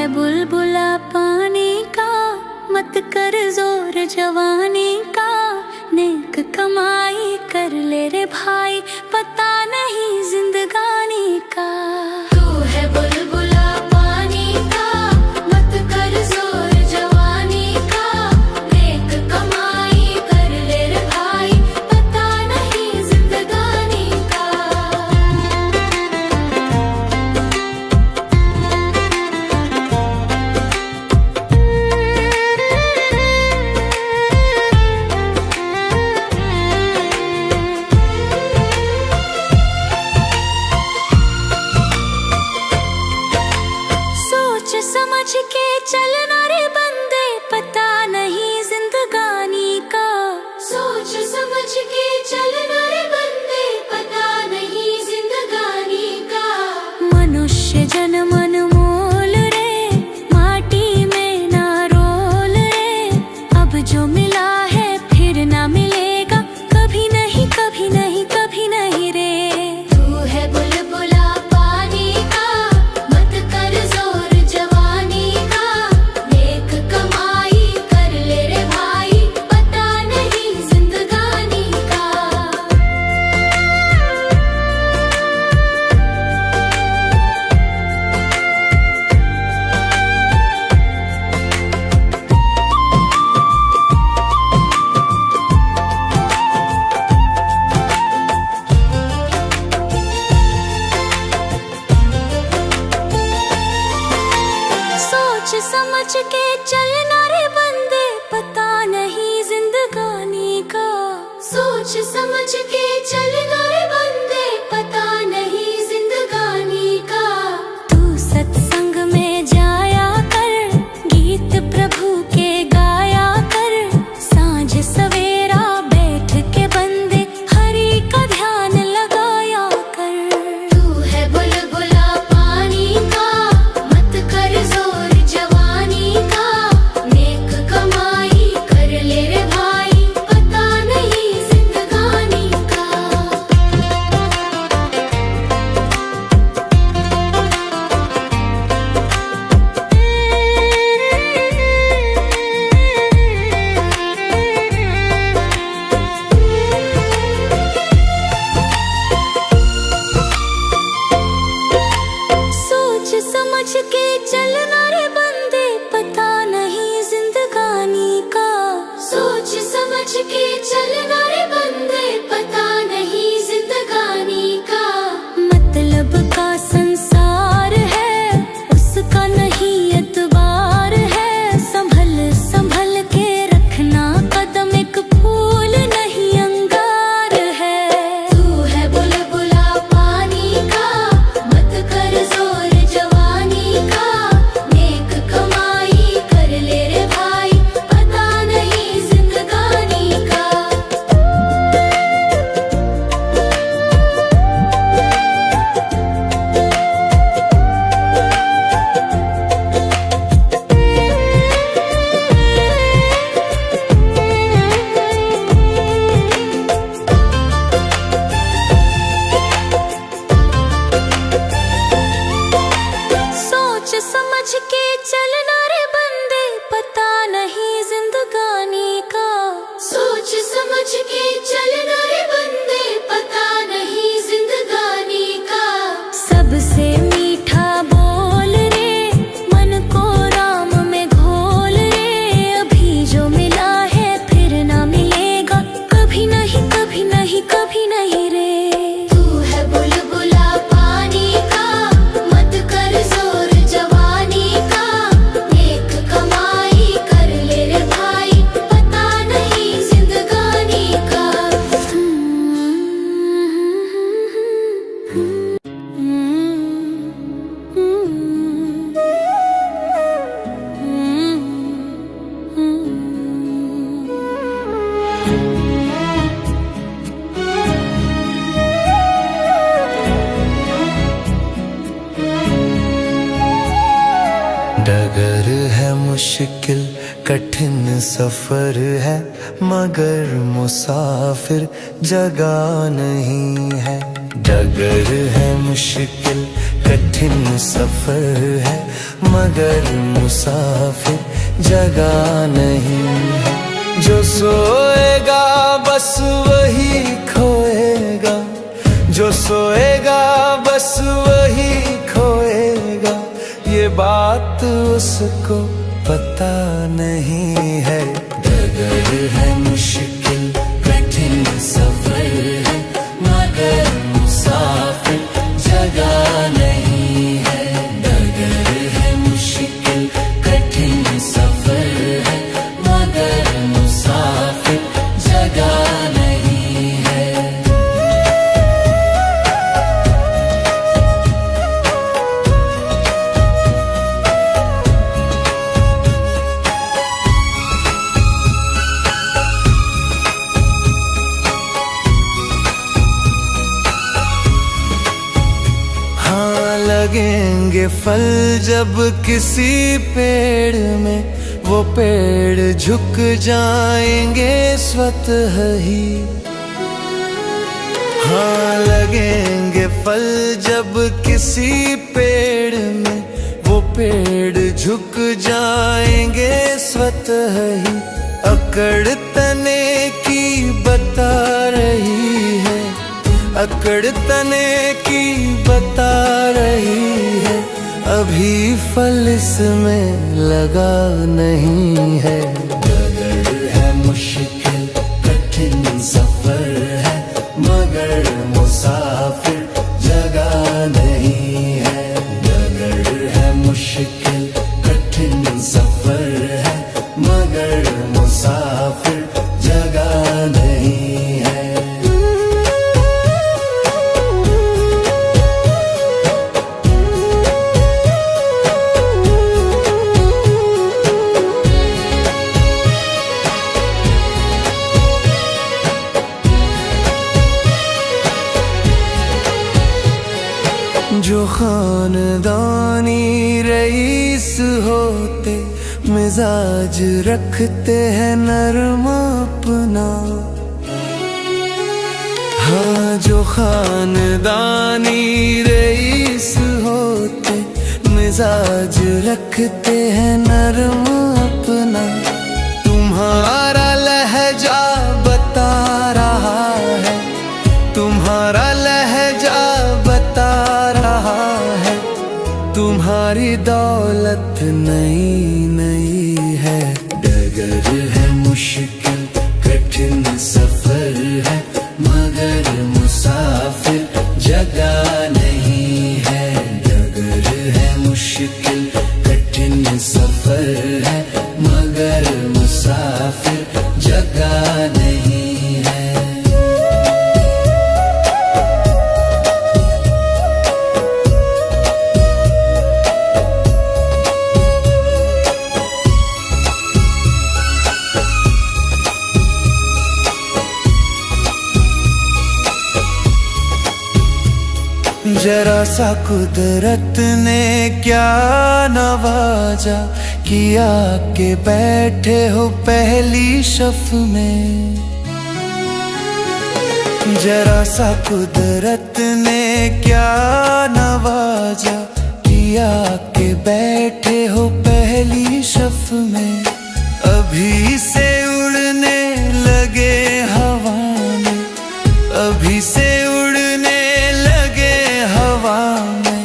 बुलबुला पानी का, मत कर जोर जवानी का। नेक कमाई कर ले रे भाई, पता नहीं जिंदगानी का। तू है बुलबुला पानी का, मत कर जोर जवानी का। नेक कमाई कर ले रे भाई, पता नहीं जिंदगानी का। समझ के चलना रे बंदे, पता नहीं जिंदगानी का। सोच समझ के चलना रे बंदे, पता नहीं जिंदगानी का। मनुष्य जन्म अनमोल रे, माटी में ना रोल रे। अब जो मिला है फिर ना मिलेगा, कभी नहीं कभी नहीं कभी नहीं रे। तू है बुलबुला पानी का, मत कर जोर जवानी का। नेक कमाई कर ले रे भाई, पता नहीं जिंदगानी का। सोच समझ के चलना रे बंदे, पता नहीं जिंदगानी का। सोच समझ के चलना रे बंदे, पता नहीं जिंदगानी का। तू सत्संग में जाया कर, गीत प्रभु के गाया कर। सांझ सवेरा बैठ के बंदे, हरि का ध्यान लगाया कर। तू है बुलबुला पानी का, मत कर जोर जवानी का। नेक कमाई कर ले रे भाई, पता नहीं जिंदगानी का। मुश्किल कठिन सफर है, मगर मुसाफिर जगह नहीं है। डगर है मुश्किल कठिन सफर है, मगर मुसाफिर जगह नहीं है। जो सोएगा बस वही खोएगा, जो सोएगा बस वही खोएगा, ये बात उसको पता नहीं है। डगर है मुश्किल कठिन सफर है, मगर मुसाफिर जगह नहीं है। डगर है मुश्किल कठिन सफर है, मगर मुसाफिर जगह नहीं है। लगेंगे फल जब किसी पेड़ में, वो पेड़ झुक जाएंगे स्वतः ही। हाँ, लगेंगे फल जब किसी पेड़ में, वो पेड़ झुक जाएंगे स्वतः ही। अकड़ तने की बता रही है, अकड़ तने की बता रही है, अभी फल इसमें लगा नहीं है। डगर है मुश्किल कठिन सफर है, मगर मुसाफिर जगह नहीं है। डगर है मुश्किल कठिन सफर है, मगर मुसाफिर जगह नहीं है। जो खानदानी रईस होते, मिजाज रखते हैं नरम अपना। हाँ, जो खानदानी रईस होते, मिजाज रखते हैं नरम अपना। तुम्हारा लहजा बता रहा है, तुम्हारा लहजा बता रहा है, तुम्हारी दौलत नई नई है। डगर है मुश्किल कठिन सफर है, मगर मुसाफिर जगह नहीं है। डगर है मुश्किल कठिन सफर है, मगर मुसाफिर जगह नहीं है। जरा सा कुदरत ने क्या नवाजा, किया के बैठे हो पहली शफ में। जरा सा कुदरत ने क्या नवाजा, किया के बैठे हो पहली शफ में। अभी से उड़ने लगे हवा में, अभी से उड़ने हवा में,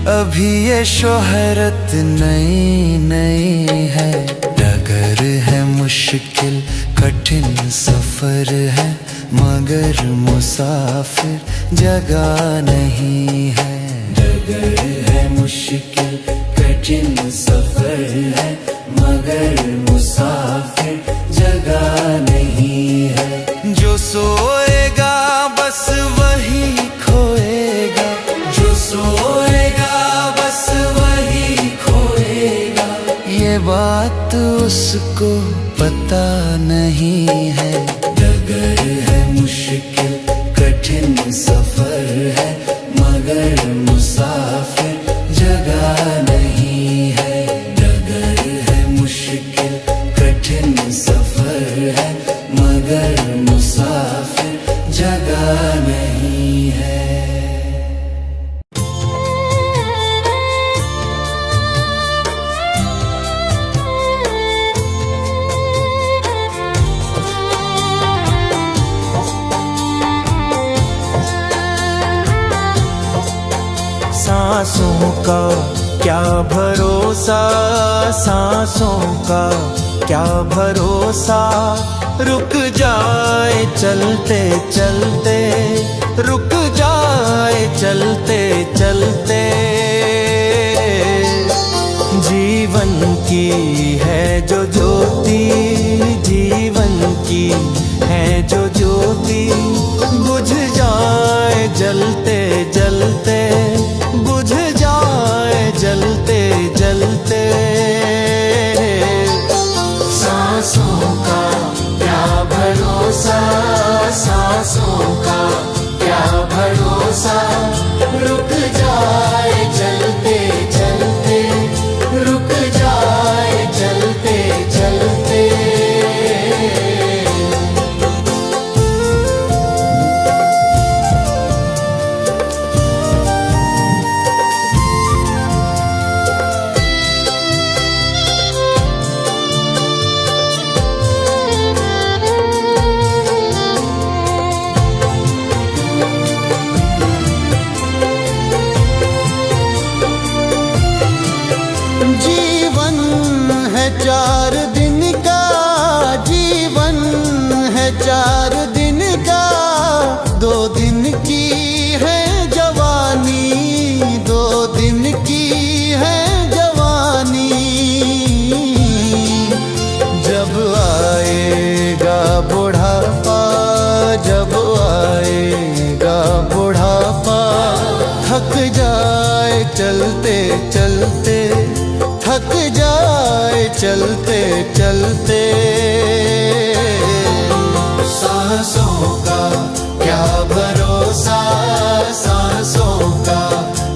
अभी ये शोहरत नई नई है। डगर है मुश्किल कठिन सफर है, मगर मुसाफिर जगह नहीं है। डगर है मुश्किल कठिन सफर है, मगर मुसाफिर जगह नहीं है। जो सोएगा बस वही खोएगा, जो सोएगा बस वही खोएगा, ये बात उसको पता नहीं है। डगर है मुश्किल कठिन सफर है, मगर मुसाफिर जगह नहीं है। डगर है मुश्किल सांसों का क्या भरोसा, सांसों का क्या भरोसा, रुक जाए चलते चलते, रुक जाए चलते चलते। जीवन की है जो ज्योति, जीवन की है जो ज्योति, बुझ जाए जलते जलते, बुझ जाए जलते जलते। सांसों का क्या भरोसा, सांसों का क्या भरोसा, रुक जाए चलते चलते, रुक जाए चलते चलते। जीवन है 4 दिन का, जीवन है 4 दिन का, 2 दिन की है जवानी, 2 दिन की है जवानी। जब आएगा बुढ़ापा, जब आएगा बुढ़ापा, थक जाए चलते चलते, थक जाए चलते चलते। सांसों का क्या भरोसा, सांसों का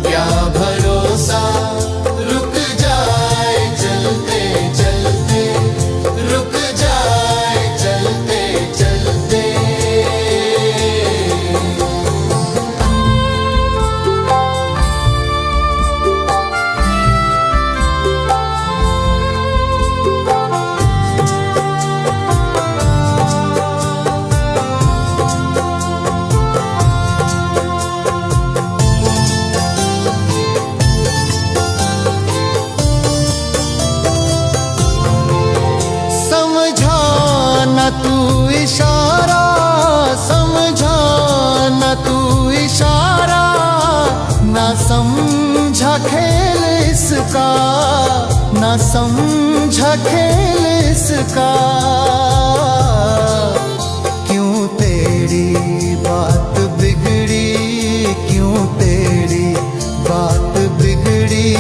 क्या भरोसा, रुक जाए चलते चलते, रुक जाए चलते चलते। तू इशारा, समझा न तू इशारा, ना समझा खेल इसका, ना समझा खेल इसका। क्यों तेरी बात बिगड़ी, क्यों तेरी बात बिगड़ी,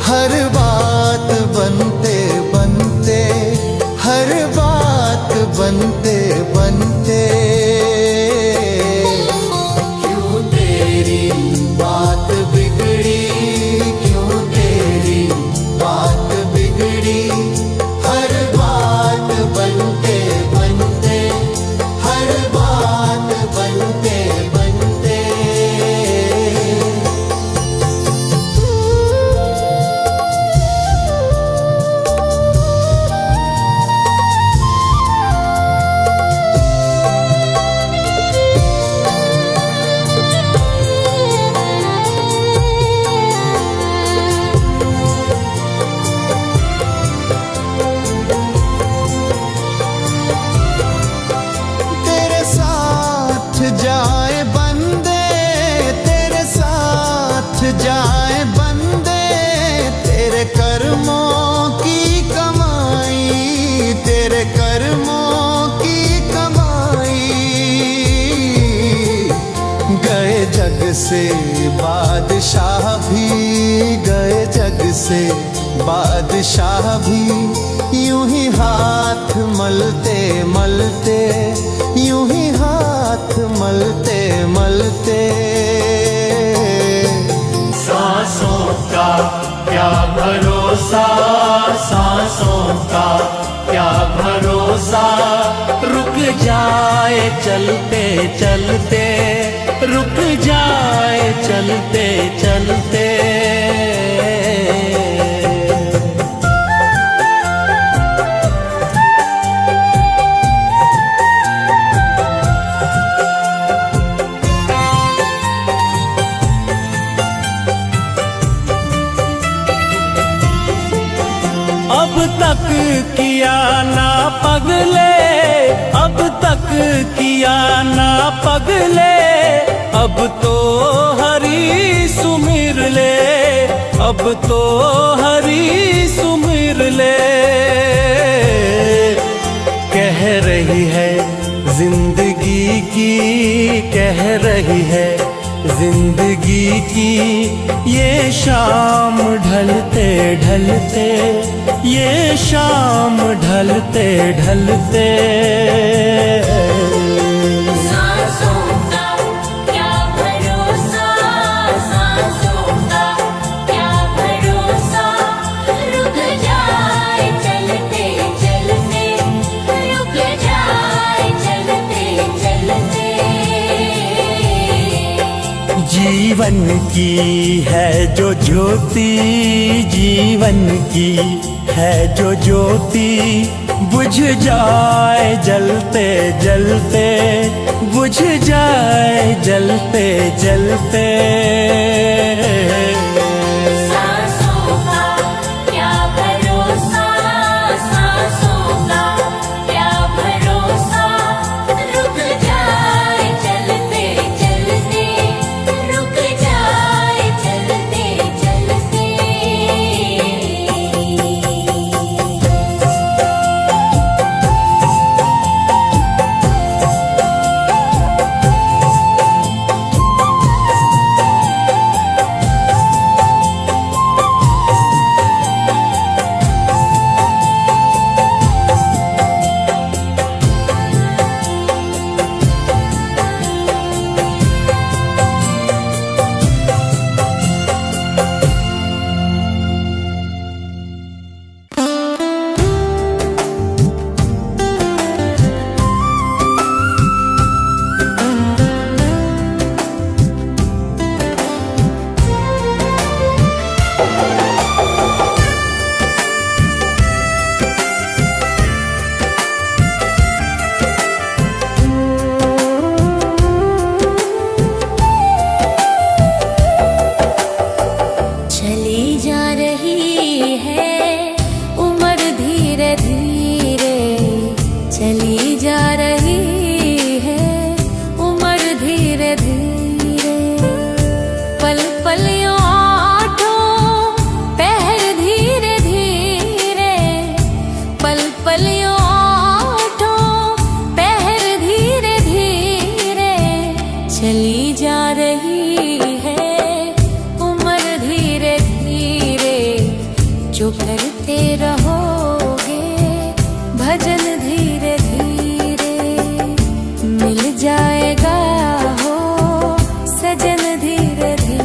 हर बात बनते बनते, हर बात बनते बनते। क्यों तेरी बात बिगड़ी, क्यों तेरी बात बिगड़ी, हर बात बनते बनते, हर बात बनते बनते। जाए बंदे, तेरे साथ जाए बंदे, तेरे कर्मों की कमाई, तेरे कर्मों की कमाई। गए जग से बादशाह भी, गए जग से बादशाह भी, यूं ही हाथ मलते मलते, यूं ही हाथ मलते मलते। सांसों का क्या भरोसा, सांसों का क्या भरोसा, रुक जाए चलते चलते, रुक जाए चलते चलते। तक किया ना पगले, अब तक किया ना पगले, अब तो हरी सुमिर ले, अब तो हरी सुमिर ले। कह रही है जिंदगी की, कह रही है जिंदगी की ये शाम ढलते ढलते, ये शाम ढलते ढलते। सांसों का क्या भरोसा, सांसों का क्या भरोसा, रुक जाए चलते चलते, रुक जाए चलते चलते। जीवन की है जो ज्योति, जीवन की है जो ज्योति, बुझ जाए जलते जलते, बुझ जाए जलते जलते। सांसों का क्या भरोसा, सांसों का क्या भरोसा, रुक जाए चलते चलते, रुक जाए चलते चलते। चली जा रही है उम्र धीरे धीरे, चली जा रही है उम्र धीरे धीरे। पल पल यूं आठों पहर धीरे धीरे, पल पल यूं आठों पहर धीरे धीरे। चली जा रही है उम्र धीरे धीरे, जो करते रहोगे भजन धीरे धीरे, मिल जाएगा हो सजन धीरे धीरे।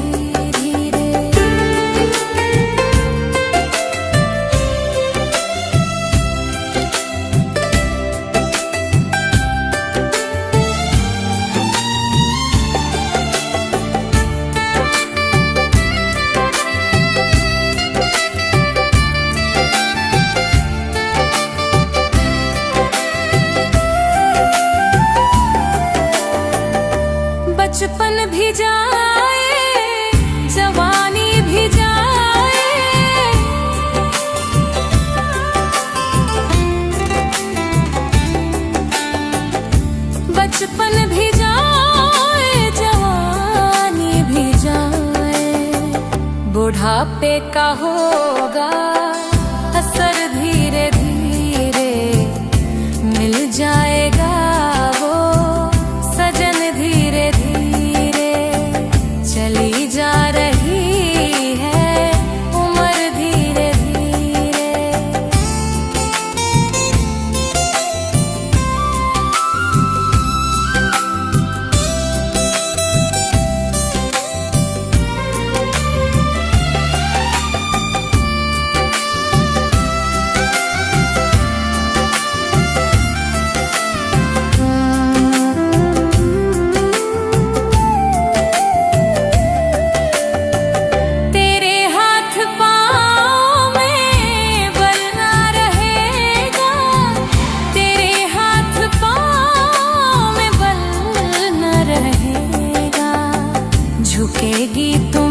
बचपन भी जाए, जवानी भी जाए, बचपन भी जाए, जवानी भी जाए। बुढ़ापे का होगा असर धीरे धीरे, मिल जाएगा वो सजन धीरे धीरे। चली जा रही है उम्र धीरे धीरे। झुकेगी तुम